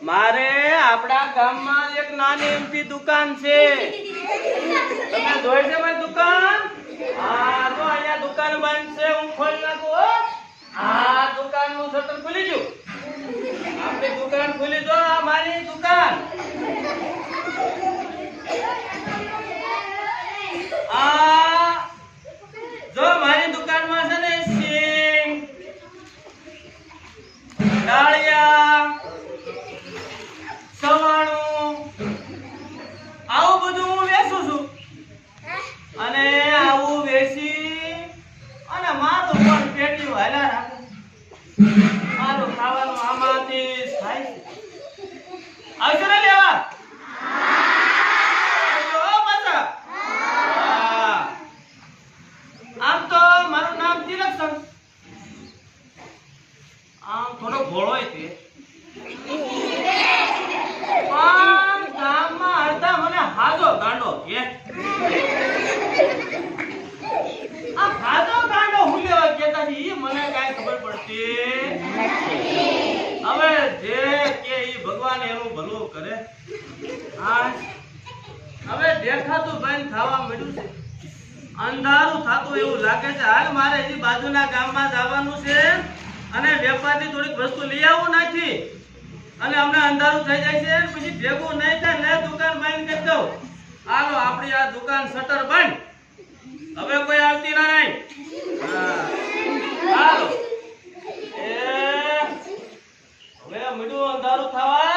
મારે આપડા ગામમાં એક નાની એમપી દુકાન છે. તમે જોઈ છે મારી દુકાન? હા, તો અહીંયા દુકાન બંધ છે, હું ખોલી નાખું હો. આ દુકાનનું શટર ખુલી ગયું. આપણી દુકાન ખુલી દો, આ મારી દુકાન. આ જો મારી દુકાનમાં છે ને સિંગ, ડાળિયા, સવાણું આવું બધું હું વેચું છું. અને આવું વેચી અને મારું પણ પેટી હાલા રાખું. મારું ખાવાનું આમાંથી થાય છે. આવજો ને લેવા? આમ તો મારું નામ તિલકસન. આમ થોડો ભોળો છે, પણ ગામમાં અડધા મને હાજો ગાંડો કે. આ હાજો ગાંડો હું લેવા કહેતા છે ઈ મને કાંઈ ખબર પડતી હવે જે કે ઈ ભગવાન એનું ભલું કરે. હા, હવે દેખાતું બંધ થવા મળ્યું છે, અંધારું થાતું એવું લાગે છે. હાલ મારે હજી બાજુના ગામમાં જવાનું છે અને વેપારની થોડીક વસ્તુ લઈ આવું નાખી અને અમને અંધારું થઈ જાય છે, પછી ભેગું નહીં થાય ને દુકાન બંધ કરી દઉં. હાલો આપણી આ દુકાન શટર બંધ, હવે કોઈ આવતી નહીં. હાલો એ હવે મીઠું અંધારું થવા